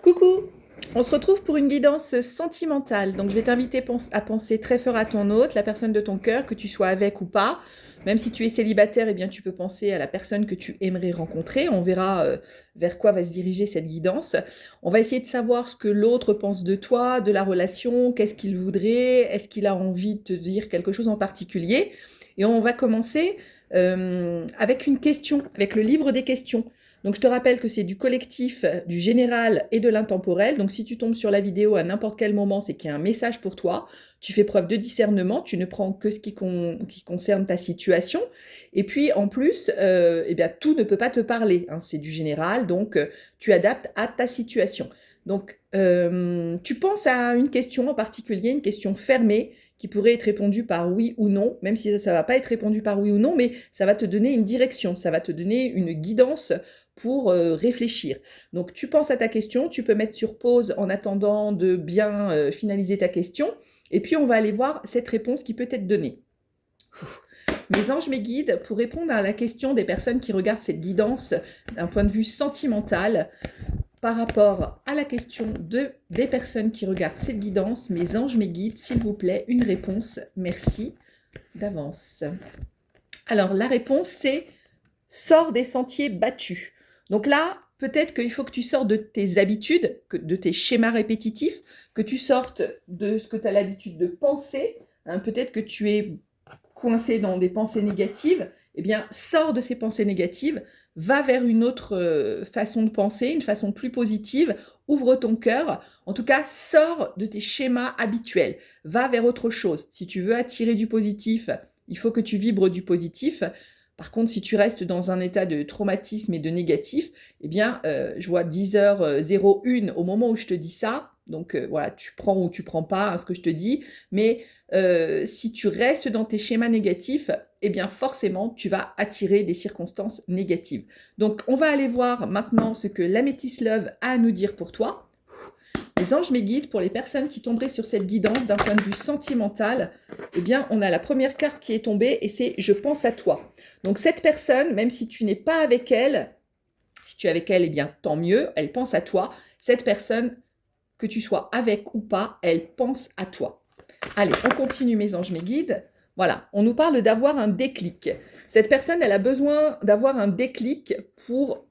Coucou, on se retrouve pour une guidance sentimentale. Donc je vais t'inviter à penser très fort à ton hôte, la personne de ton cœur, que tu sois avec ou pas. Même si tu es célibataire, eh bien tu peux penser à la personne que tu aimerais rencontrer. On verra vers quoi va se diriger cette guidance. On va essayer de savoir ce que l'autre pense de toi, de la relation, qu'est-ce qu'il voudrait, est-ce qu'il a envie de te dire quelque chose en particulier. Et on va commencer avec une question, avec le livre des questions. Donc je te rappelle que c'est du collectif, du général et de l'intemporel. Donc si tu tombes sur la vidéo à n'importe quel moment, c'est qu'il y a un message pour toi. Tu fais preuve de discernement, tu ne prends que ce qui concerne ta situation. Et puis en plus, eh bien, tout ne peut pas te parler, hein. C'est du général, donc tu adaptes à ta situation. Donc tu penses à une question en particulier, une question fermée, qui pourrait être répondue par oui ou non, même si ça ne va pas être répondu par oui ou non, mais ça va te donner une direction, ça va te donner une guidance pour réfléchir. Donc tu penses à ta question, tu peux mettre sur pause en attendant de bien finaliser ta question, et puis on va aller voir cette réponse qui peut être donnée. Mes anges, mes guides, pour répondre à la question des personnes qui regardent cette guidance d'un point de vue sentimental, par rapport à la question des personnes qui regardent cette guidance, mes anges, mes guides, s'il vous plaît, une réponse. Merci d'avance. Alors la réponse c'est « Sors des sentiers battus ». Donc là, peut-être qu'il faut que tu sortes de tes habitudes, de tes schémas répétitifs, que tu sortes de ce que tu as l'habitude de penser. Hein, peut-être que tu es coincé dans des pensées négatives. Eh bien, sors de ces pensées négatives, va vers une autre façon de penser, une façon plus positive, ouvre ton cœur. En tout cas, sors de tes schémas habituels, va vers autre chose. Si tu veux attirer du positif, il faut que tu vibres du positif. Par contre, si tu restes dans un état de traumatisme et de négatif, eh bien, je vois 10h01 au moment où je te dis ça. Donc, voilà, tu prends ou tu prends pas hein, ce que je te dis. Mais si tu restes dans tes schémas négatifs, eh bien, forcément, tu vas attirer des circonstances négatives. Donc, on va aller voir maintenant ce que l'Améthyst Love a à nous dire pour toi. Les anges, mes guides, pour les personnes qui tomberaient sur cette guidance d'un point de vue sentimental, eh bien, on a la première carte qui est tombée et c'est « Je pense à toi ». Donc, cette personne, même si tu n'es pas avec elle, si tu es avec elle, eh bien, tant mieux, elle pense à toi. Cette personne, que tu sois avec ou pas, elle pense à toi. Allez, on continue, mes anges, mes guides. Voilà, on nous parle d'avoir un déclic. Cette personne, elle a besoin d'avoir un déclic pour...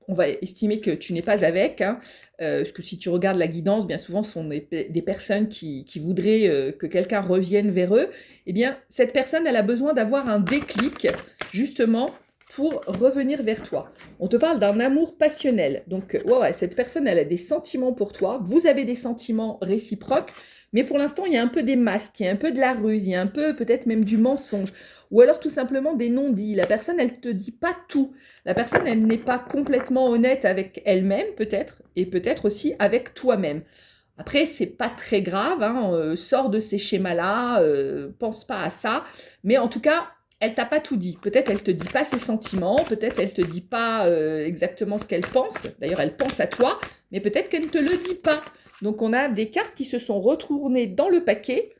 On va estimer que tu n'es pas avec, hein, parce que si tu regardes la guidance, bien souvent, ce sont des personnes qui voudraient que quelqu'un revienne vers eux. Eh bien, cette personne, elle a besoin d'avoir un déclic, justement, pour revenir vers toi. On te parle d'un amour passionnel. Donc, ouais, cette personne, elle a des sentiments pour toi. Vous avez des sentiments réciproques. Mais pour l'instant, il y a un peu des masques, il y a un peu de la ruse, il y a un peu peut-être même du mensonge. Ou alors tout simplement des non-dits. La personne, elle ne te dit pas tout. La personne, elle n'est pas complètement honnête avec elle-même, peut-être, et peut-être aussi avec toi-même. Après, c'est pas très grave, hein, sors de ces schémas-là, pense pas à ça. Mais en tout cas, elle t'a pas tout dit. Peut-être elle te dit pas ses sentiments, peut-être elle te dit pas exactement ce qu'elle pense. D'ailleurs, elle pense à toi, mais peut-être qu'elle ne te le dit pas. Donc, on a des cartes qui se sont retournées dans le paquet.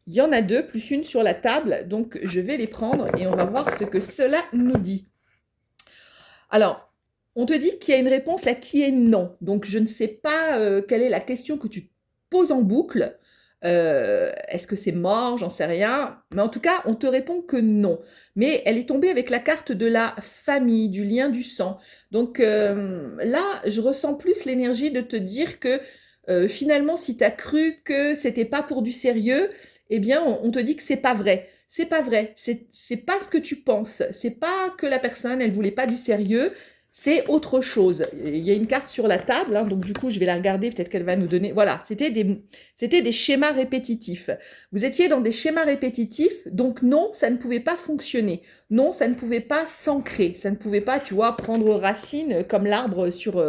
Il y en a deux, plus une sur la table. Donc, je vais les prendre et on va voir ce que cela nous dit. Alors, on te dit qu'il y a une réponse là qui est non. Donc, je ne sais pas quelle est la question que tu te poses en boucle. Est-ce que c'est mort? J'en sais rien. Mais en tout cas, on te répond que non. Mais elle est tombée avec la carte de la famille, du lien du sang. Donc là, je ressens plus l'énergie de te dire que finalement, si tu as cru que c'était pas pour du sérieux, eh bien, on te dit que c'est pas vrai. C'est pas vrai. C'est pas ce que tu penses. C'est pas que la personne, elle voulait pas du sérieux. C'est autre chose. Il y a une carte sur la table, hein, donc du coup, je vais la regarder. Peut-être qu'elle va nous donner... Voilà, c'était des schémas répétitifs. Vous étiez dans des schémas répétitifs, donc non, ça ne pouvait pas fonctionner. Non, ça ne pouvait pas s'ancrer. Ça ne pouvait pas, tu vois, prendre racine comme l'arbre sur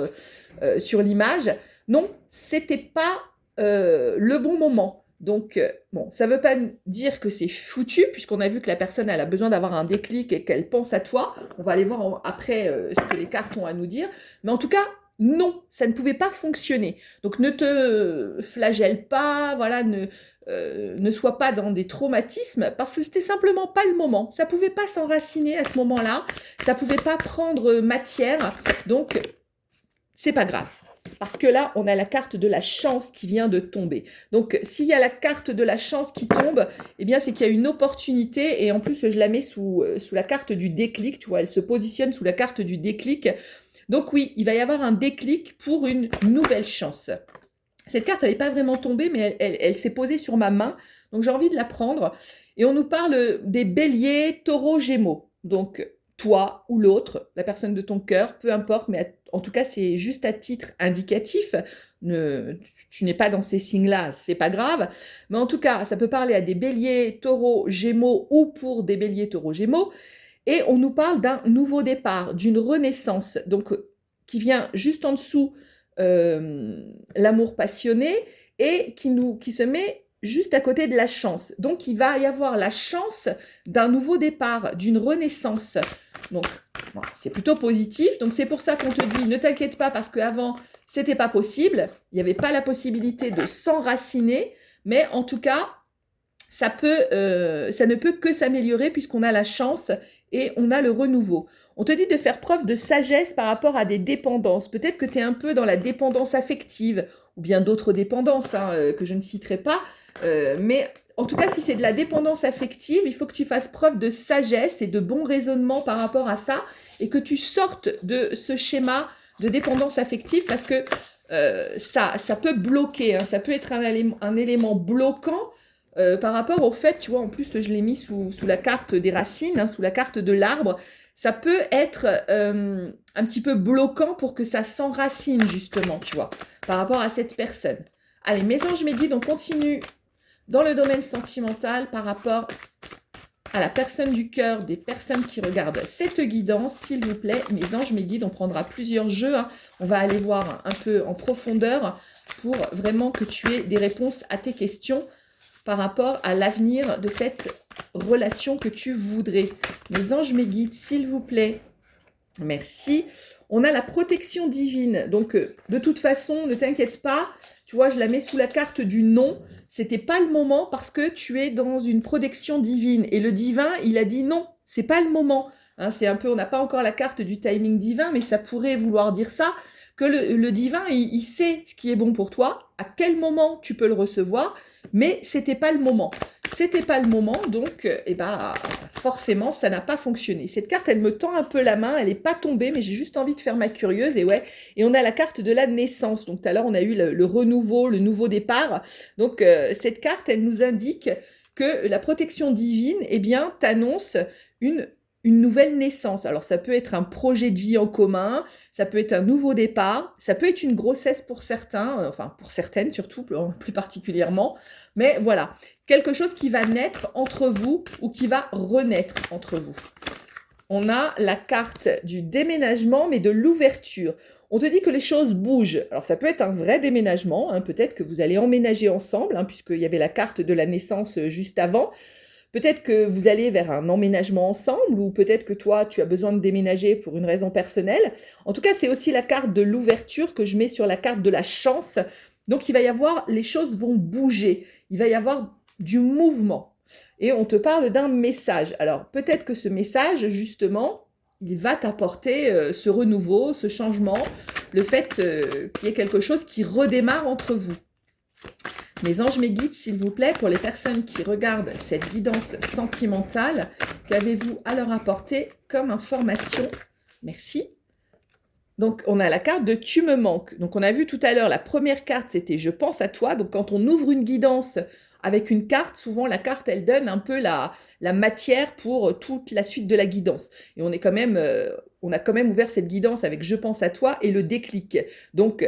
l'image. Non, c'était pas le bon moment. Donc, bon, ça ne veut pas dire que c'est foutu, puisqu'on a vu que la personne, elle a besoin d'avoir un déclic et qu'elle pense à toi. On va aller voir après ce que les cartes ont à nous dire. Mais en tout cas, non, ça ne pouvait pas fonctionner. Donc, ne te flagelle pas, voilà, ne sois pas dans des traumatismes, parce que c'était simplement pas le moment. Ça ne pouvait pas s'enraciner à ce moment-là. Ça ne pouvait pas prendre matière. Donc, c'est pas grave. Parce que là, on a la carte de la chance qui vient de tomber. Donc, s'il y a la carte de la chance qui tombe, eh bien, c'est qu'il y a une opportunité. Et en plus, je la mets sous la carte du déclic. Tu vois, elle se positionne sous la carte du déclic. Donc oui, il va y avoir un déclic pour une nouvelle chance. Cette carte, elle n'est pas vraiment tombée, mais elle s'est posée sur ma main. Donc, j'ai envie de la prendre. Et on nous parle des béliers, taureaux, gémeaux. Donc, toi ou l'autre, la personne de ton cœur, peu importe, mais en tout cas, c'est juste à titre indicatif. Tu n'es pas dans ces signes-là, c'est pas grave. Mais en tout cas, ça peut parler à des béliers, taureaux, gémeaux ou pour des béliers, taureaux, gémeaux. Et on nous parle d'un nouveau départ, d'une renaissance, donc qui vient juste en dessous l'amour passionné et qui se met juste à côté de la chance. Donc, il va y avoir la chance d'un nouveau départ, d'une renaissance. Donc, voilà, c'est plutôt positif. Donc, c'est pour ça qu'on te dit, ne t'inquiète pas parce qu'avant, c'était pas possible. Il n'y avait pas la possibilité de s'enraciner. Mais en tout cas, ça ne peut que s'améliorer puisqu'on a la chance et on a le renouveau. On te dit de faire preuve de sagesse par rapport à des dépendances. Peut-être que tu es un peu dans la dépendance affective ou bien d'autres dépendances que je ne citerai pas. Mais en tout cas, si c'est de la dépendance affective, il faut que tu fasses preuve de sagesse et de bon raisonnement par rapport à ça et que tu sortes de ce schéma de dépendance affective parce que ça peut bloquer, ça peut être un élément bloquant par rapport au fait, tu vois, en plus, je l'ai mis sous la carte des racines, sous la carte de l'arbre. Ça peut être un petit peu bloquant pour que ça s'enracine, justement, tu vois, par rapport à cette personne. Allez, mes anges, mes guides, on continue dans le domaine sentimental par rapport à la personne du cœur, des personnes qui regardent cette guidance, s'il vous plaît. Mes anges, mes guides, on prendra plusieurs jeux. On va aller voir un peu en profondeur pour vraiment que tu aies des réponses à tes questions par rapport à l'avenir de cette relation que tu voudrais. Mes anges, mes guides, s'il vous plaît. Merci. On a la protection divine. Donc, de toute façon, ne t'inquiète pas. Tu vois, je la mets sous la carte du non. C'était pas le moment parce que tu es dans une protection divine. Et le divin, il a dit non, c'est pas le moment. C'est un peu, on n'a pas encore la carte du timing divin, mais ça pourrait vouloir dire ça, que le divin, il sait ce qui est bon pour toi, à quel moment tu peux le recevoir, mais c'était pas le moment. C'était pas le moment, donc forcément, ça n'a pas fonctionné. Cette carte, elle me tend un peu la main, elle n'est pas tombée, mais j'ai juste envie de faire ma curieuse, et on a la carte de la naissance. Donc tout à l'heure, on a eu le renouveau, le nouveau départ. Donc cette carte, elle nous indique que la protection divine, t'annonce une nouvelle naissance. Alors, ça peut être un projet de vie en commun, ça peut être un nouveau départ, ça peut être une grossesse pour certains, enfin pour certaines surtout, plus particulièrement. Mais voilà, quelque chose qui va naître entre vous ou qui va renaître entre vous. On a la carte du déménagement, mais de l'ouverture. On te dit que les choses bougent. Alors, ça peut être un vrai déménagement. Peut-être que vous allez emménager ensemble, puisqu'il y avait la carte de la naissance juste avant. Peut-être que vous allez vers un emménagement ensemble ou peut-être que toi, tu as besoin de déménager pour une raison personnelle. En tout cas, c'est aussi la carte de l'ouverture que je mets sur la carte de la chance. Donc, il va y avoir, les choses vont bouger. Il va y avoir du mouvement. Et on te parle d'un message. Alors, peut-être que ce message, justement, il va t'apporter ce renouveau, ce changement, le fait qu'il y ait quelque chose qui redémarre entre vous. Mes anges, mes guides, s'il vous plaît, pour les personnes qui regardent cette guidance sentimentale, qu'avez-vous à leur apporter comme information? Merci. Donc, on a la carte de « Tu me manques ». Donc, on a vu tout à l'heure, la première carte, c'était « Je pense à toi ». Donc, quand on ouvre une guidance avec une carte, souvent, la carte, elle donne un peu la matière pour toute la suite de la guidance. Et on a quand même ouvert cette guidance avec « Je pense à toi » et le déclic. Donc,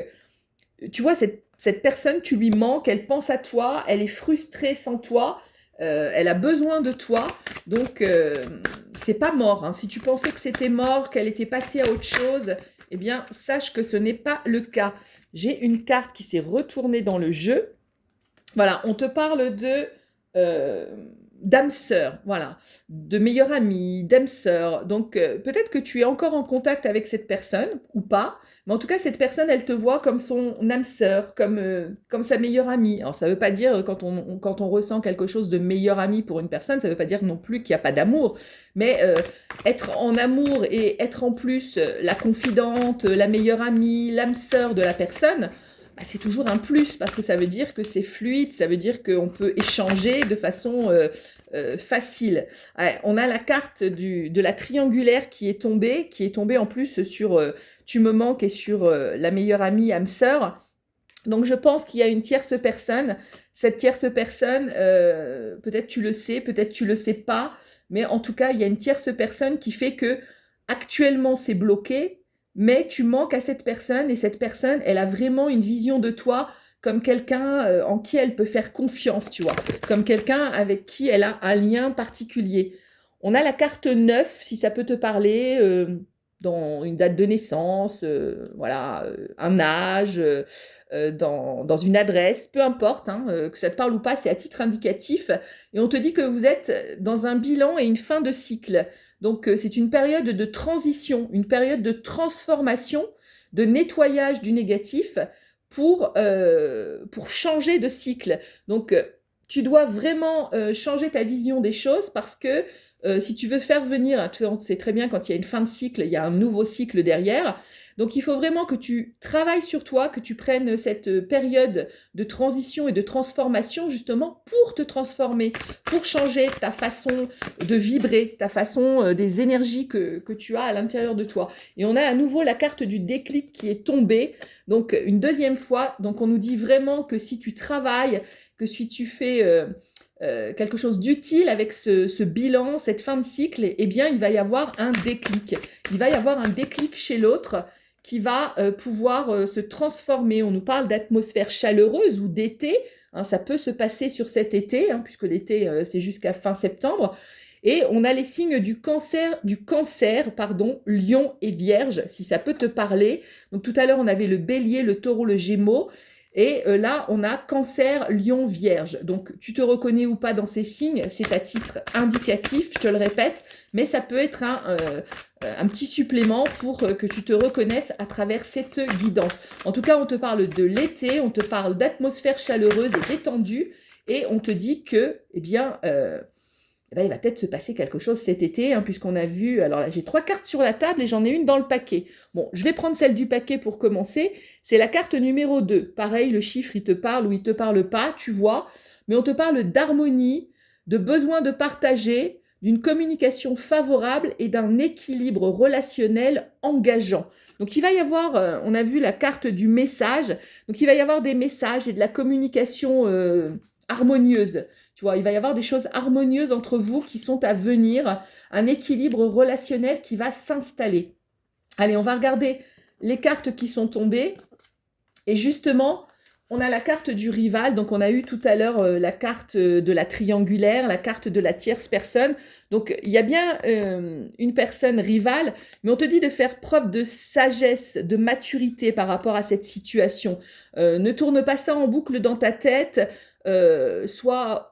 tu vois, cette personne, tu lui manques, elle pense à toi, elle est frustrée sans toi, elle a besoin de toi, donc c'est pas mort. Si tu pensais que c'était mort, qu'elle était passée à autre chose, eh bien, sache que ce n'est pas le cas. J'ai une carte qui s'est retournée dans le jeu. Voilà, on te parle d'âme sœur, voilà, de meilleure amie, d'âme sœur. Donc peut-être que tu es encore en contact avec cette personne ou pas, mais en tout cas cette personne, elle te voit comme son âme sœur, comme sa meilleure amie. Alors ça veut pas dire quand on ressent quelque chose de meilleure amie pour une personne, ça veut pas dire non plus qu'il n'y a pas d'amour, mais être en amour et être en plus la confidente, la meilleure amie, l'âme sœur de la personne, bah, c'est toujours un plus parce que ça veut dire que c'est fluide, ça veut dire qu'on peut échanger de façon facile. Ouais, on a la carte de la triangulaire qui est tombée en plus sur Tu me manques et sur la meilleure amie, âme sœur. Donc je pense qu'il y a une tierce personne. Cette tierce personne, peut-être tu le sais, peut-être tu le sais pas, mais en tout cas, il y a une tierce personne qui fait que actuellement c'est bloqué, mais tu manques à cette personne et cette personne, elle a vraiment une vision de toi comme quelqu'un en qui elle peut faire confiance, tu vois, comme quelqu'un avec qui elle a un lien particulier. On a la carte 9, si ça peut te parler, dans une date de naissance, voilà, un âge, dans une adresse, peu importe, hein, que ça te parle ou pas, c'est à titre indicatif. Et on te dit que vous êtes dans un bilan et une fin de cycle. Donc c'est une période de transition, une période de transformation, de nettoyage du négatif pour changer de cycle. Donc tu dois vraiment changer ta vision des choses parce que si tu veux faire venir, on sait très bien quand il y a une fin de cycle, il y a un nouveau cycle derrière. Donc il faut vraiment que tu travailles sur toi, que tu prennes cette période de transition et de transformation justement pour te transformer, pour changer ta façon de vibrer, ta façon des énergies que tu as à l'intérieur de toi. Et on a à nouveau la carte du déclic qui est tombée, donc une deuxième fois. Donc on nous dit vraiment que si tu travailles, que si tu fais quelque chose d'utile avec ce bilan, cette fin de cycle, eh bien, il va y avoir un déclic. Il va y avoir un déclic chez l'autre qui va pouvoir se transformer. On nous parle d'atmosphère chaleureuse ou d'été. Hein, ça peut se passer sur cet été, hein, puisque l'été, c'est jusqu'à fin septembre. Et on a les signes du cancer, pardon, lion et vierge, si ça peut te parler. Donc tout à l'heure, on avait le bélier, le taureau, le gémeaux. Et là, on a cancer, lion, vierge. Donc, tu te reconnais ou pas dans ces signes, c'est à titre indicatif, je te le répète, mais ça peut être un petit supplément pour que tu te reconnaisses à travers cette guidance. En tout cas, on te parle de l'été, on te parle d'atmosphère chaleureuse et détendue, et on te dit que, eh bien, il va peut-être se passer quelque chose cet été, hein, puisqu'on a vu... Alors là, j'ai 3 cartes sur la table et j'en ai une dans le paquet. Bon, je vais prendre celle du paquet pour commencer. C'est la carte numéro 2. Pareil, le chiffre, il te parle ou il te parle pas, tu vois. Mais on te parle d'harmonie, de besoin de partager, d'une communication favorable et d'un équilibre relationnel engageant. Donc il va y avoir, on a vu la carte du message, donc il va y avoir des messages et de la communication harmonieuse. Tu vois, il va y avoir des choses harmonieuses entre vous qui sont à venir, un équilibre relationnel qui va s'installer. Allez, on va regarder les cartes qui sont tombées. Et justement, on a la carte du rival. Donc, on a eu tout à l'heure la carte de la triangulaire, la carte de la tierce personne. Donc, il y a bien une personne rivale, mais on te dit de faire preuve de sagesse, de maturité par rapport à cette situation. Ne tourne pas ça en boucle dans ta tête. Sois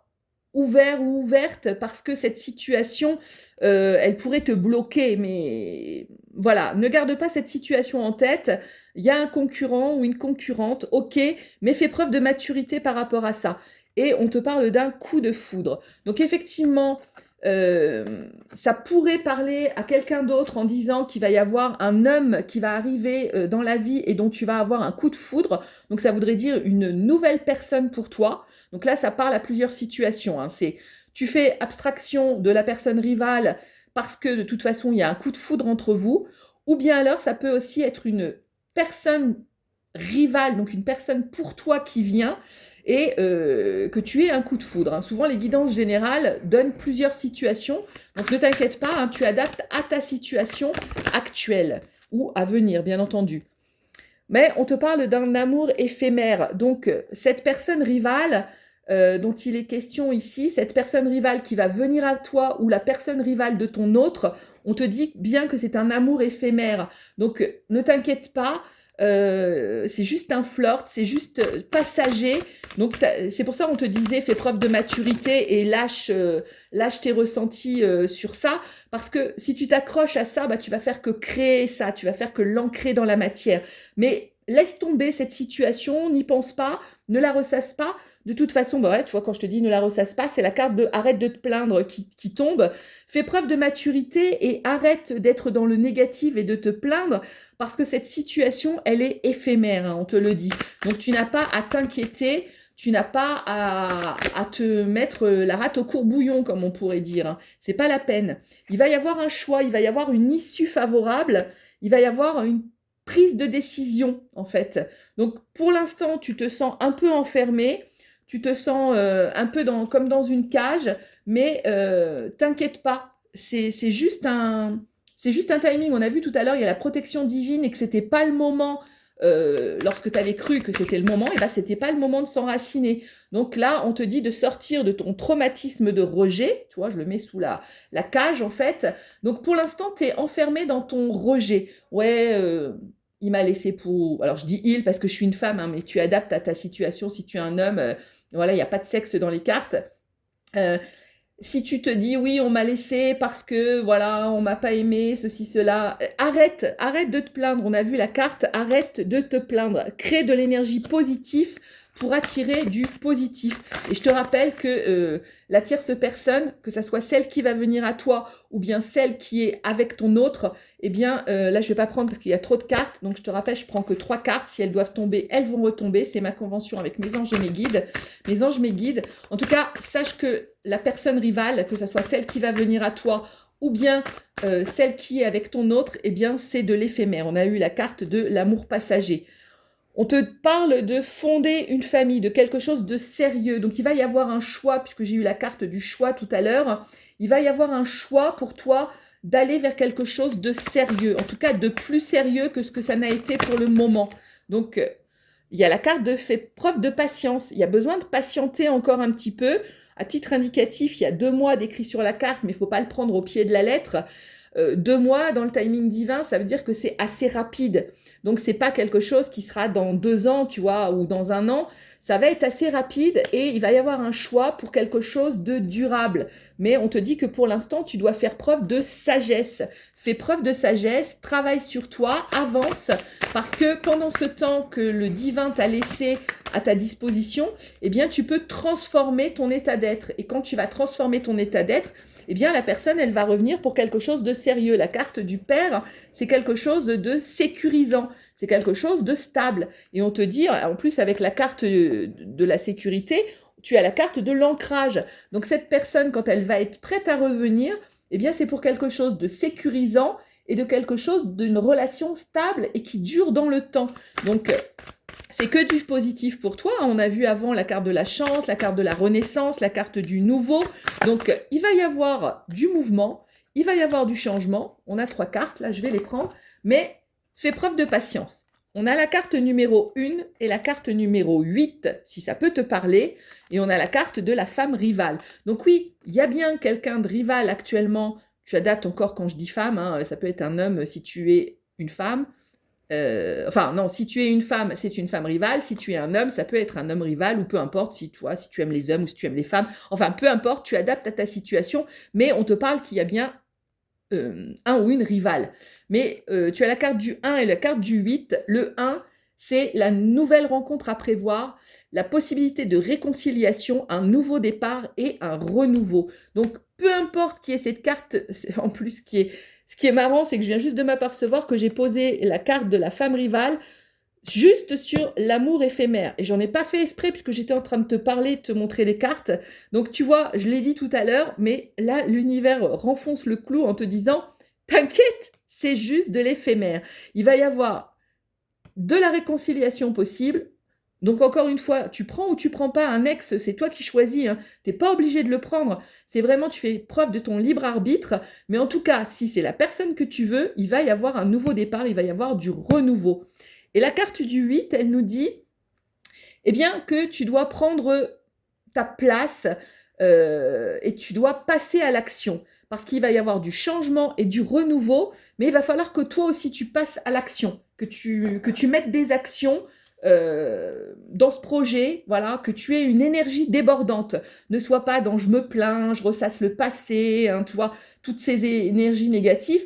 ouvert ou ouverte parce que cette situation, elle pourrait te bloquer. Mais voilà, ne garde pas cette situation en tête. Il y a un concurrent ou une concurrente, ok, mais fais preuve de maturité par rapport à ça. Et on te parle d'un coup de foudre. Donc effectivement, ça pourrait parler à quelqu'un d'autre en disant qu'il va y avoir un homme qui va arriver dans la vie et dont tu vas avoir un coup de foudre. Donc ça voudrait dire une nouvelle personne pour toi. Donc là, ça parle à plusieurs situations. Hein. Tu fais abstraction de la personne rivale parce que de toute façon, il y a un coup de foudre entre vous. Ou bien alors, ça peut aussi être une personne rivale, donc une personne pour toi qui vient et que tu aies un coup de foudre. Hein. Souvent, les guidances générales donnent plusieurs situations. Donc ne t'inquiète pas, hein, tu adaptes à ta situation actuelle ou à venir, bien entendu. Mais on te parle d'un amour éphémère. Donc cette personne rivale dont il est question ici, cette personne rivale qui va venir à toi ou la personne rivale de ton autre, on te dit bien que c'est un amour éphémère. Donc ne t'inquiète pas, c'est juste un flirt, c'est juste passager. Donc c'est pour ça qu'on te disait fais preuve de maturité et lâche tes ressentis sur ça, parce que si tu t'accroches à ça, bah, tu vas faire que créer ça, tu vas faire que l'ancrer dans la matière. Mais laisse tomber cette situation, n'y pense pas, ne la ressasse pas. De toute façon, bah ouais, tu vois, quand je te dis ne la ressasse pas, c'est la carte de arrête de te plaindre qui tombe. Fais preuve de maturité et arrête d'être dans le négatif et de te plaindre, parce que cette situation, elle est éphémère, hein, on te le dit. Donc tu n'as pas à t'inquiéter, tu n'as pas à te mettre la rate au courbouillon, comme on pourrait dire, hein. C'est pas la peine. Il va y avoir un choix, il va y avoir une issue favorable, il va y avoir une prise de décision, en fait. Donc pour l'instant, tu te sens un peu enfermé, tu te sens un peu comme dans une cage, mais t'inquiète pas, c'est juste un timing. On a vu tout à l'heure, il y a la protection divine et que c'était pas le moment, lorsque tu avais cru que c'était le moment, et ben c'était pas le moment de s'enraciner. Donc là, on te dit de sortir de ton traumatisme de rejet, tu vois, je le mets sous la cage en fait. Donc pour l'instant, tu es enfermé dans ton rejet. Ouais, il m'a laissé pour... Alors je dis il parce que je suis une femme, hein, mais tu adaptes à ta situation si tu es un homme. Voilà, il n'y a pas de sexe dans les cartes. Euh, si tu te dis oui, on m'a laissé parce que voilà, on m'a pas aimé, ceci, cela, arrête de te plaindre. On a vu la carte, arrête de te plaindre. Crée de l'énergie positive pour attirer du positif. Et je te rappelle que la tierce personne, que ça soit celle qui va venir à toi ou bien celle qui est avec ton autre, eh bien là je vais pas prendre parce qu'il y a trop de cartes. Donc je te rappelle, je prends que 3 cartes. Si elles doivent tomber, elles vont retomber. C'est ma convention avec mes anges et mes guides. Mes anges, mes guides. En tout cas, sache que la personne rivale, que ce soit celle qui va venir à toi ou bien celle qui est avec ton autre, eh bien c'est de l'éphémère. On a eu la carte de l'amour passager. On te parle de fonder une famille, de quelque chose de sérieux. Donc il va y avoir un choix, puisque j'ai eu la carte du choix tout à l'heure. Il va y avoir un choix pour toi d'aller vers quelque chose de sérieux, en tout cas de plus sérieux que ce que ça n'a été pour le moment. Donc il y a la carte de fait preuve de patience. Il y a besoin de patienter encore un petit peu. À titre indicatif, il y a 2 mois décrits sur la carte, mais il ne faut pas le prendre au pied de la lettre. 2 mois dans le timing divin, ça veut dire que c'est assez rapide. Donc c'est pas quelque chose qui sera dans 2 ans, tu vois, ou dans 1 an. Ça va être assez rapide et il va y avoir un choix pour quelque chose de durable. Mais on te dit que pour l'instant, tu dois faire preuve de sagesse. Fais preuve de sagesse, travaille sur toi, avance, parce que pendant ce temps que le divin t'a laissé à ta disposition, eh bien tu peux transformer ton état d'être. Et quand tu vas transformer ton état d'être, eh bien la personne, elle va revenir pour quelque chose de sérieux. La carte du père, c'est quelque chose de sécurisant, c'est quelque chose de stable. Et on te dit, en plus avec la carte de la sécurité, tu as la carte de l'ancrage. Donc cette personne, quand elle va être prête à revenir, eh bien c'est pour quelque chose de sécurisant et de quelque chose d'une relation stable et qui dure dans le temps. Donc c'est que du positif pour toi. On a vu avant la carte de la chance, la carte de la renaissance, la carte du nouveau. Donc, il va y avoir du mouvement, il va y avoir du changement. On a 3 cartes, là, je vais les prendre. Mais fais preuve de patience. On a la carte numéro 1 et la carte numéro 8, si ça peut te parler. Et on a la carte de la femme rivale. Donc oui, il y a bien quelqu'un de rival actuellement. Tu adaptes encore quand je dis femme, hein, ça peut être un homme si tu es une femme. Enfin, non, si tu es une femme, c'est une femme rivale. Si tu es un homme, ça peut être un homme rival, ou peu importe si tu aimes les hommes ou si tu aimes les femmes. Enfin, peu importe, tu adaptes à ta situation, mais on te parle qu'il y a bien un ou une rivale. Mais tu as la carte du 1 et la carte du 8. Le 1, c'est la nouvelle rencontre à prévoir, la possibilité de réconciliation, un nouveau départ et un renouveau. Donc, peu importe qui est cette carte, en plus, ce qui est marrant, c'est que je viens juste de m'apercevoir que j'ai posé la carte de la femme rivale juste sur l'amour éphémère. Et j'en ai pas fait exprès puisque j'étais en train de te parler, de te montrer les cartes. Donc tu vois, je l'ai dit tout à l'heure, mais là, l'univers renfonce le clou en te disant, t'inquiète, c'est juste de l'éphémère. Il va y avoir de la réconciliation possible. Donc encore une fois, tu prends ou tu prends pas un ex, c'est toi qui choisis, hein. T'es pas obligé de le prendre. C'est vraiment, tu fais preuve de ton libre arbitre. Mais en tout cas, si c'est la personne que tu veux, il va y avoir un nouveau départ, il va y avoir du renouveau. Et la carte du 8, elle nous dit, eh bien, que tu dois prendre ta place et tu dois passer à l'action. Parce qu'il va y avoir du changement et du renouveau, mais il va falloir que toi aussi tu passes à l'action. que tu mettes des actions dans ce projet, voilà, que tu aies une énergie débordante. Ne sois pas dans je me plains, je ressasse le passé, hein, tu vois, toutes ces énergies négatives.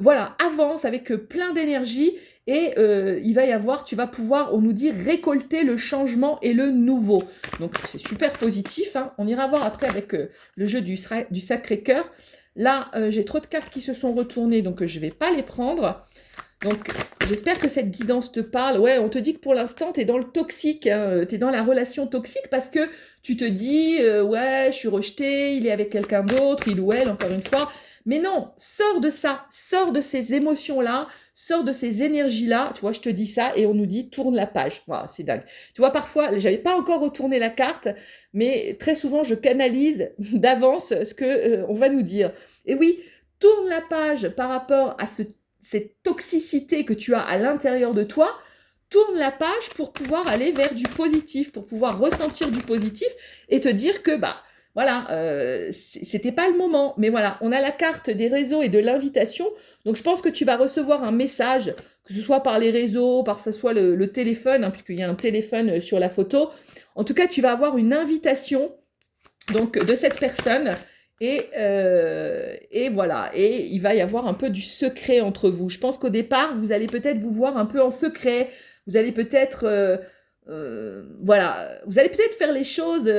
Voilà, avance avec plein d'énergie et il va y avoir, tu vas pouvoir, on nous dit, récolter le changement et le nouveau. Donc c'est super positif, hein. On ira voir après avec le jeu du Sacré-Cœur. Là, j'ai trop de cartes qui se sont retournées, donc je ne vais pas les prendre. Donc, j'espère que cette guidance te parle. Ouais, on te dit que pour l'instant, tu es dans le toxique, hein, tu es dans la relation toxique parce que tu te dis, ouais, je suis rejetée, il est avec quelqu'un d'autre, il ou elle, encore une fois. Mais non, sors de ça, sors de ces émotions-là, sors de ces énergies-là. Tu vois, je te dis ça et on nous dit, tourne la page. Voilà, c'est dingue. Tu vois, parfois, j'avais pas encore retourné la carte, mais très souvent, je canalise d'avance ce que on va nous dire. Et oui, tourne la page par rapport à cette toxicité que tu as à l'intérieur de toi, tourne la page pour pouvoir aller vers du positif, pour pouvoir ressentir du positif et te dire que, bah, voilà, c'était pas le moment. Mais voilà, on a la carte des réseaux et de l'invitation. Donc, je pense que tu vas recevoir un message, que ce soit par les réseaux, par que ce soit le téléphone, hein, puisqu'il y a un téléphone sur la photo. En tout cas, tu vas avoir une invitation donc, de cette personne. Et voilà, et il va y avoir un peu du secret entre vous. Je pense qu'au départ, vous allez peut-être vous voir un peu en secret. Vous allez peut-être, voilà, vous allez peut-être faire les choses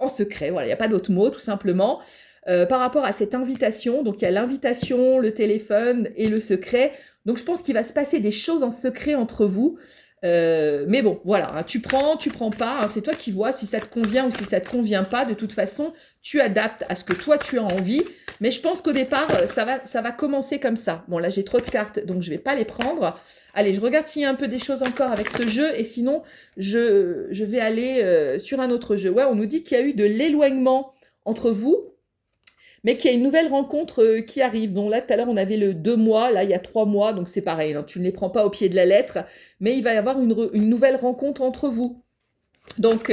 en secret. Voilà, il n'y a pas d'autre mot, tout simplement. Par rapport à cette invitation, donc il y a l'invitation, le téléphone et le secret. Donc je pense qu'il va se passer des choses en secret entre vous. Mais bon, voilà, hein, tu prends pas, hein, c'est toi qui vois si ça te convient ou si ça te convient pas. De toute façon, tu adaptes à ce que toi tu as envie. Mais je pense qu'au départ, ça va commencer comme ça. Bon, là j'ai trop de cartes, donc je vais pas les prendre. Allez, je regarde s'il y a un peu des choses encore avec ce jeu, et sinon je vais aller sur un autre jeu. Ouais, on nous dit qu'il y a eu de l'éloignement entre vous, mais qu'il y a une nouvelle rencontre qui arrive. Donc là, tout à l'heure, on avait le 2 mois, là, il y a 3 mois, donc c'est pareil, hein, tu ne les prends pas au pied de la lettre, mais il va y avoir une nouvelle rencontre entre vous. Donc,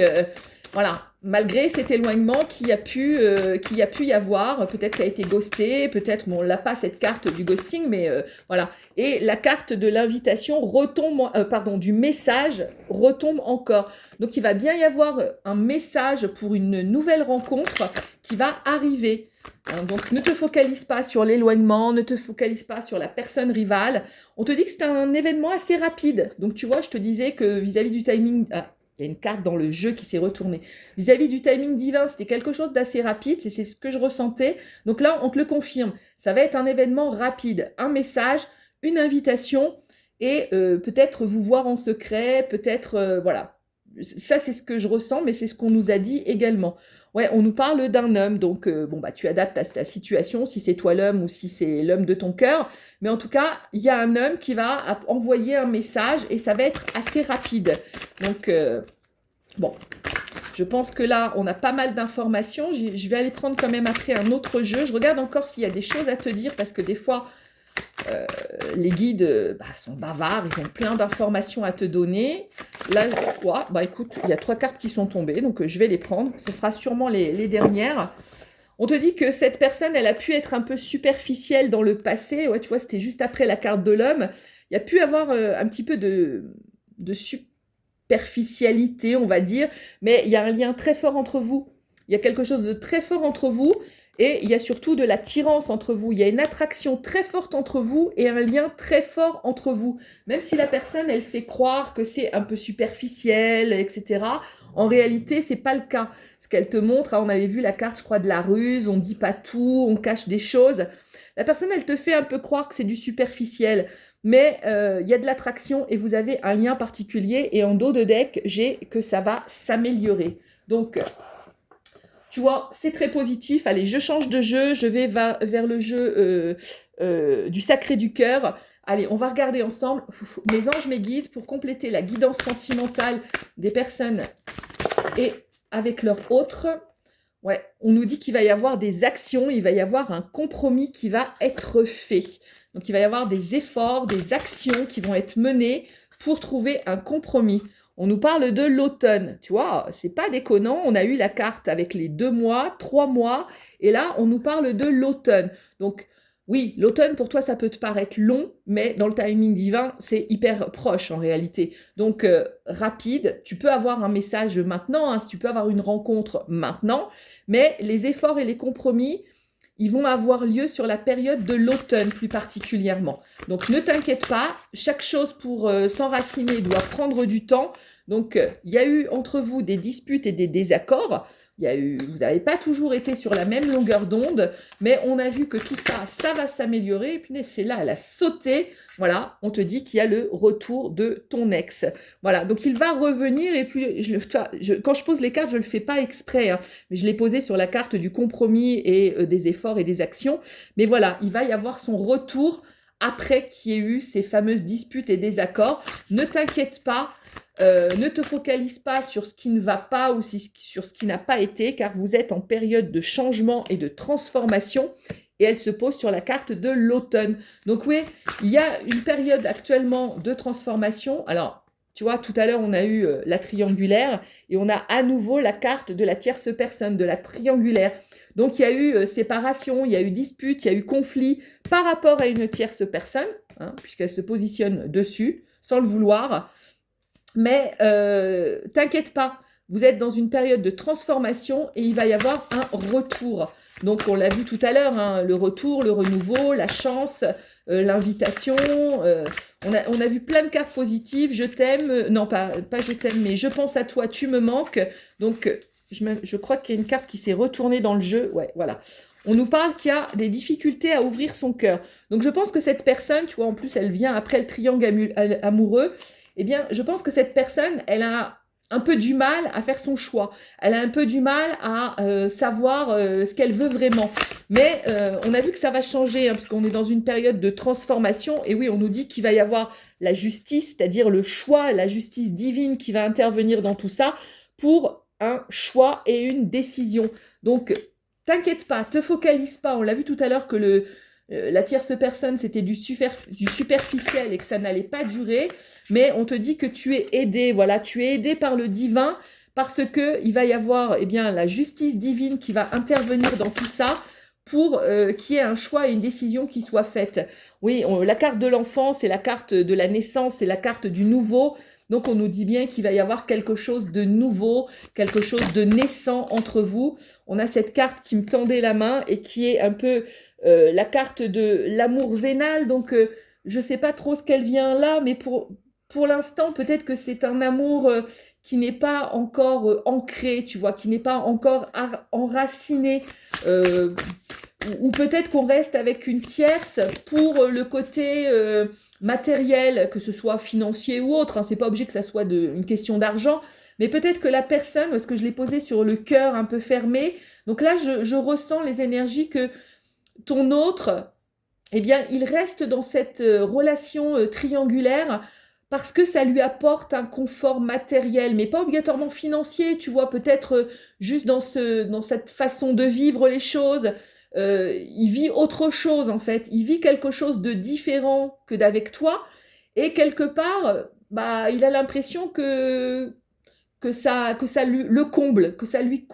voilà, malgré cet éloignement qu'il y a pu y avoir, peut-être qu'elle a été ghostée, peut-être, bon, on l'a pas cette carte du ghosting, mais voilà. Et la carte de l'invitation retombe, pardon, du message retombe encore. Donc, il va bien y avoir un message pour une nouvelle rencontre qui va arriver. Hein, donc, ne te focalise pas sur l'éloignement, ne te focalise pas sur la personne rivale. On te dit que c'est un événement assez rapide. Donc, tu vois, je te disais que vis-à-vis du timing... il y a une carte dans le jeu qui s'est retournée. Vis-à-vis du timing divin, c'était quelque chose d'assez rapide, c'est ce que je ressentais. Donc là, on te le confirme. Ça va être un événement rapide, un message, une invitation, et peut-être vous voir en secret, peut-être, voilà. Ça, c'est ce que je ressens, mais c'est ce qu'on nous a dit également. Ouais, on nous parle d'un homme, donc bon, bah, tu adaptes à ta situation, si c'est toi l'homme ou si c'est l'homme de ton cœur. Mais en tout cas, il y a un homme qui va envoyer un message et ça va être assez rapide. Donc, bon, je pense que là, on a pas mal d'informations. Je vais aller prendre quand même après un autre jeu. Je regarde encore s'il y a des choses à te dire parce que des fois, les guides sont bavards, ils ont plein d'informations à te donner. Là, ouais, bah écoute, il y a 3 cartes qui sont tombées, donc je vais les prendre. Ce sera sûrement les dernières. On te dit que cette personne, elle a pu être un peu superficielle dans le passé. Ouais, tu vois, c'était juste après la carte de l'homme. Il y a pu avoir un petit peu de superficialité, on va dire, mais il y a un lien très fort entre vous. Il y a quelque chose de très fort entre vous et il y a surtout de l'attirance entre vous. Il y a une attraction très forte entre vous et un lien très fort entre vous. Même si la personne, elle fait croire que c'est un peu superficiel, etc. En réalité, c'est pas le cas. Ce qu'elle te montre, hein, on avait vu la carte, je crois, de la ruse, on dit pas tout, on cache des choses. La personne, elle te fait un peu croire que c'est du superficiel, mais il y a de l'attraction et vous avez un lien particulier. Et en dos de deck, j'ai que ça va s'améliorer. Donc, tu vois, c'est très positif. Allez, je change de jeu, je vais vers le jeu du Sacré du Cœur. Allez, on va regarder ensemble mes anges, mes guides, pour compléter la guidance sentimentale des personnes et avec leur autre. Ouais, on nous dit qu'il va y avoir des actions, il va y avoir un compromis qui va être fait. Donc, il va y avoir des efforts, des actions qui vont être menées pour trouver un compromis. On nous parle de l'automne, tu vois, c'est pas déconnant. On a eu la carte avec les 2 mois, 3 mois, et là, on nous parle de l'automne. Donc, Oui, l'automne pour toi ça peut te paraître long, mais dans le timing divin c'est hyper proche en réalité. Donc rapide, tu peux avoir un message maintenant, hein, si tu peux avoir une rencontre maintenant, mais les efforts et les compromis, ils vont avoir lieu sur la période de l'automne plus particulièrement. Donc ne t'inquiète pas, chaque chose pour s'enraciner doit prendre du temps. Donc il y a eu entre vous des disputes et des désaccords. Vous n'avez pas toujours été sur la même longueur d'onde, mais on a vu que tout ça, ça va s'améliorer. Et puis c'est là, elle a sauté. Voilà, on te dit qu'il y a le retour de ton ex. Voilà, donc il va revenir. Et puis, quand je pose les cartes, je ne le fais pas exprès, hein, mais je l'ai posé sur la carte du compromis et des efforts et des actions. Mais voilà, il va y avoir son retour après qu'il y ait eu ces fameuses disputes et désaccords. Ne t'inquiète pas. Ne te focalise pas sur ce qui ne va pas ou sur ce qui n'a pas été, car vous êtes en période de changement et de transformation, et elle se pose sur la carte de l'automne. Donc oui, il y a une période actuellement de transformation. Alors, tu vois, tout à l'heure, on a eu la triangulaire, et on a à nouveau la carte de la tierce personne, de la triangulaire. Donc, il y a eu séparation, il y a eu dispute, il y a eu conflit par rapport à une tierce personne, hein, puisqu'elle se positionne dessus, sans le vouloir. Mais t'inquiète pas, vous êtes dans une période de transformation et il va y avoir un retour. Donc on l'a vu tout à l'heure, hein, le retour, le renouveau, la chance, l'invitation. On a vu plein de cartes positives. Je t'aime, non pas je t'aime, mais je pense à toi, tu me manques. Donc je crois qu'il y a une carte qui s'est retournée dans le jeu. Ouais, voilà. On nous parle qu'il y a des difficultés à ouvrir son cœur. Donc je pense que cette personne, tu vois, en plus elle vient après le triangle amoureux. Eh bien, je pense que cette personne, elle a un peu du mal à faire son choix. Elle a un peu du mal à savoir ce qu'elle veut vraiment. Mais on a vu que ça va changer, hein, parce qu'on est dans une période de transformation. Et oui, on nous dit qu'il va y avoir la justice, c'est-à-dire le choix, la justice divine qui va intervenir dans tout ça pour un choix et une décision. Donc, t'inquiète pas, te focalise pas. On l'a vu tout à l'heure que la tierce personne, c'était du superficiel et que ça n'allait pas durer. Mais on te dit que tu es aidé, voilà, tu es aidé par le divin parce que il va y avoir eh bien, la justice divine qui va intervenir dans tout ça pour qu'il y ait un choix et une décision qui soit faite. Oui, la carte de l'enfant, c'est la carte de la naissance, c'est la carte du nouveau. Donc on nous dit bien qu'il va y avoir quelque chose de nouveau, quelque chose de naissant entre vous. On a cette carte qui me tendait la main et qui est un peu la carte de l'amour vénal. Donc je ne sais pas trop ce qu'elle vient là, mais pour l'instant, peut-être que c'est un amour qui n'est pas encore ancré, tu vois, qui n'est pas encore enraciné. Ou peut-être qu'on reste avec une tierce pour le côté matériel, que ce soit financier ou autre. Hein, c'est pas obligé que ça soit une question d'argent. Mais peut-être que la personne, parce que je l'ai posée sur le cœur un peu fermé, donc là, je ressens les énergies que ton autre, eh bien, il reste dans cette relation triangulaire parce que ça lui apporte un confort matériel, mais pas obligatoirement financier, tu vois, peut-être juste dans cette façon de vivre les choses. Il vit autre chose, en fait. Il vit quelque chose de différent que d'avec toi. Et quelque part, bah, il a l'impression que ça le comble, que ça lui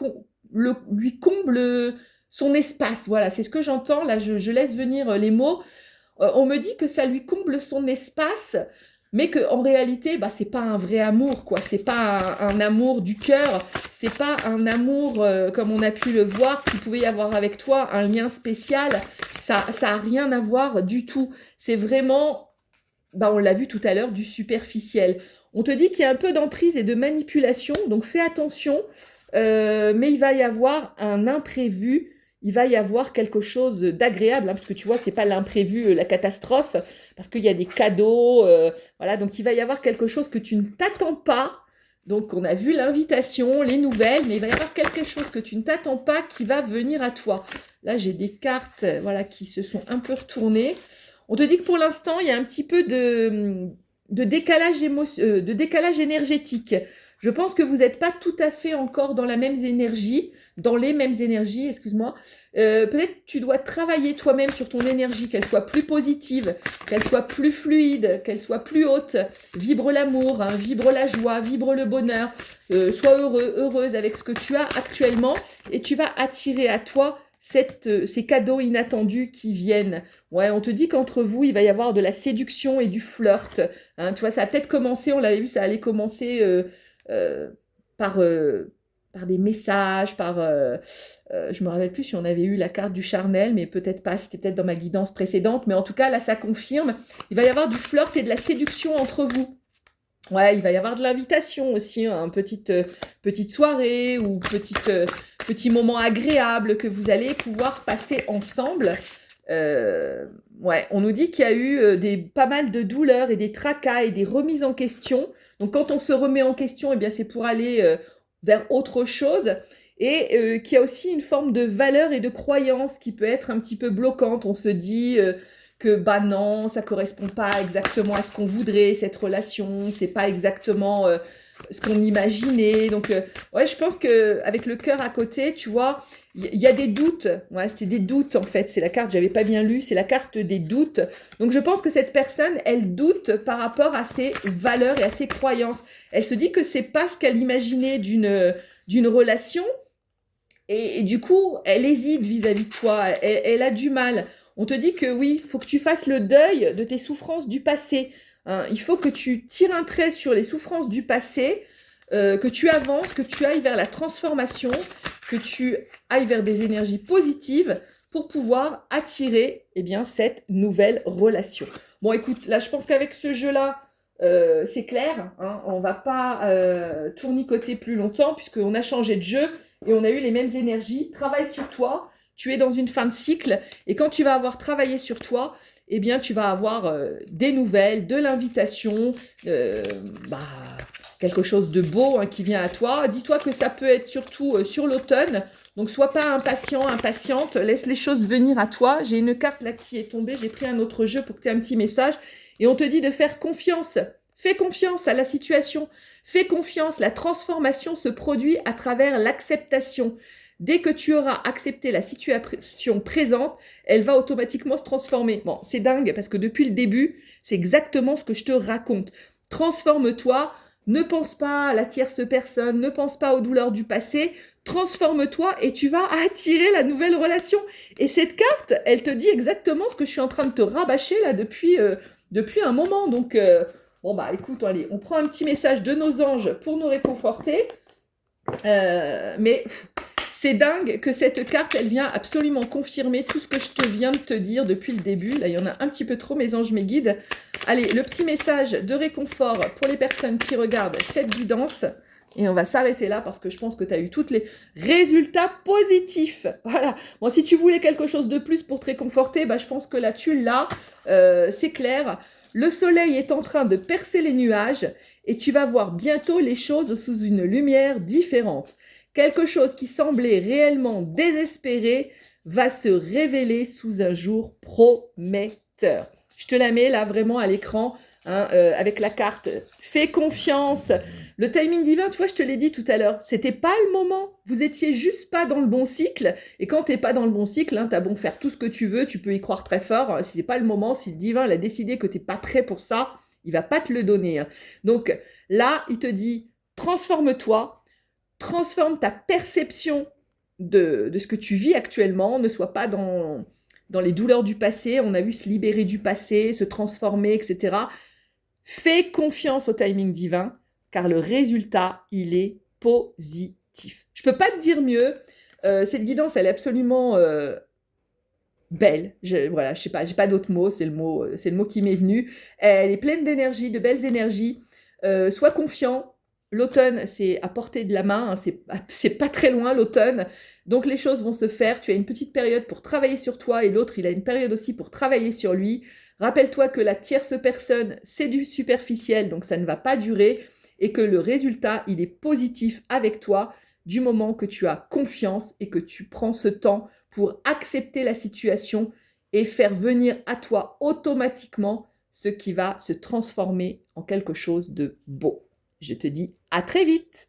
comble son espace. Voilà, c'est ce que j'entends. Là, je laisse venir les mots. On me dit que ça lui comble son espace, mais qu'en réalité, bah, c'est pas un vrai amour, quoi. C'est pas un amour du cœur. C'est pas un amour, comme on a pu le voir, qu'il pouvait y avoir avec toi, un lien spécial. Ça a rien à voir du tout. C'est vraiment, bah, on l'a vu tout à l'heure, du superficiel. On te dit qu'il y a un peu d'emprise et de manipulation, donc fais attention, mais il va y avoir un imprévu, il va y avoir quelque chose d'agréable, hein, parce que tu vois, c'est pas l'imprévu, la catastrophe, parce qu'il y a des cadeaux, voilà, donc il va y avoir quelque chose que tu ne t'attends pas. Donc on a vu l'invitation, les nouvelles, mais il va y avoir quelque chose que tu ne t'attends pas qui va venir à toi. Là, j'ai des cartes, voilà, qui se sont un peu retournées. On te dit que pour l'instant, il y a un petit peu de décalage énergétique. Je pense que vous n'êtes pas tout à fait encore dans les mêmes énergies, excuse-moi. Peut-être tu dois travailler toi-même sur ton énergie, qu'elle soit plus positive, qu'elle soit plus fluide, qu'elle soit plus haute. Vibre l'amour, hein, vibre la joie, vibre le bonheur. Sois heureux, heureuse avec ce que tu as actuellement et tu vas attirer à toi ces cadeaux inattendus qui viennent. Ouais, on te dit qu'entre vous, il va y avoir de la séduction et du flirt. Hein, tu vois, ça a peut-être commencé, on l'avait vu, ça allait commencer euh, par, euh, par des messages, je me rappelle plus si on avait eu la carte du charnel, mais peut-être pas, c'était peut-être dans ma guidance précédente, mais en tout cas, là, ça confirme. Il va y avoir du flirt et de la séduction entre vous. Ouais, il va y avoir de l'invitation aussi, hein, petite soirée ou petit moment agréable que vous allez pouvoir passer ensemble. Euh, ouais, on nous dit qu'il y a eu pas mal de douleurs et des tracas et des remises en question. Donc quand on se remet en question, eh bien c'est pour aller vers autre chose. Et qu'il y a aussi une forme de valeur et de croyance qui peut être un petit peu bloquante. On se dit que bah non, ça correspond pas exactement à ce qu'on voudrait, cette relation, c'est pas exactement ce qu'on imaginait. Donc ouais, je pense que avec le cœur à côté, tu vois, il y a des doutes. Ouais, c'est des doutes en fait. C'est la carte, j'avais pas bien lu, c'est la carte des doutes. Donc je pense que cette personne, elle doute par rapport à ses valeurs et à ses croyances. Elle se dit que c'est pas ce qu'elle imaginait d'une relation. Et du coup, elle hésite vis-à-vis de toi, elle a du mal. On te dit que oui, il faut que tu fasses le deuil de tes souffrances du passé. Hein. Il faut que tu tires un trait sur les souffrances du passé, que tu avances, que tu ailles vers la transformation, que tu ailles vers des énergies positives pour pouvoir attirer eh bien, cette nouvelle relation. Bon, écoute, là, je pense qu'avec ce jeu-là, c'est clair. Hein, on ne va pas tournicoter plus longtemps puisqu'on a changé de jeu et on a eu les mêmes énergies. Travaille sur toi. Tu es dans une fin de cycle et quand tu vas avoir travaillé sur toi, eh bien, tu vas avoir des nouvelles, de l'invitation, bah, quelque chose de beau hein, qui vient à toi. Dis-toi que ça peut être surtout sur l'automne. Donc, sois pas impatient, impatiente. Laisse les choses venir à toi. J'ai une carte là qui est tombée. J'ai pris un autre jeu pour que tu aies un petit message. Et on te dit de faire confiance. Fais confiance à la situation. Fais confiance. La transformation se produit à travers l'acceptation. Dès que tu auras accepté la situation présente, elle va automatiquement se transformer. Bon, c'est dingue parce que depuis le début, c'est exactement ce que je te raconte. Transforme-toi. Ne pense pas à la tierce personne. Ne pense pas aux douleurs du passé. Transforme-toi et tu vas attirer la nouvelle relation. Et cette carte, elle te dit exactement ce que je suis en train de te rabâcher là depuis un moment. Donc, bon bah écoute, allez, on prend un petit message de nos anges pour nous réconforter. Mais c'est dingue que cette carte, elle vient absolument confirmer tout ce que je te viens de te dire depuis le début. Là, il y en a un petit peu trop, mes anges, mes guides. Allez, le petit message de réconfort pour les personnes qui regardent cette guidance. Et on va s'arrêter là parce que je pense que tu as eu tous les résultats positifs. Voilà. Bon, si tu voulais quelque chose de plus pour te réconforter, bah, je pense que là, tu l'as. C'est clair. Le soleil est en train de percer les nuages et tu vas voir bientôt les choses sous une lumière différente. Quelque chose qui semblait réellement désespéré va se révéler sous un jour prometteur. Je te la mets là vraiment à l'écran hein, avec la carte. Fais confiance. Le timing divin, tu vois, je te l'ai dit tout à l'heure, c'était pas le moment. Vous étiez juste pas dans le bon cycle. Et quand t'es pas dans le bon cycle, hein, t'as bon faire tout ce que tu veux, tu peux y croire très fort. Si c'est pas le moment, si le divin a décidé que t'es pas prêt pour ça, il va pas te le donner. Hein. Donc là, il te dit, transforme-toi, transforme ta perception de ce que tu vis actuellement, ne sois pas dans les douleurs du passé, on a vu se libérer du passé, se transformer, etc. Fais confiance au timing divin, car le résultat, il est positif. Je peux pas te dire mieux, cette guidance, elle est absolument belle. Voilà, je sais pas, j'ai pas d'autres mots, c'est le mot qui m'est venu. Elle est pleine d'énergie, de belles énergies. Sois confiant. L'automne, c'est à portée de la main, hein, c'est pas très loin l'automne. Donc les choses vont se faire. Tu as une petite période pour travailler sur toi et l'autre, il a une période aussi pour travailler sur lui. Rappelle-toi que la tierce personne, c'est du superficiel, donc ça ne va pas durer et que le résultat, il est positif avec toi du moment que tu as confiance et que tu prends ce temps pour accepter la situation et faire venir à toi automatiquement ce qui va se transformer en quelque chose de beau. Je te dis à très vite.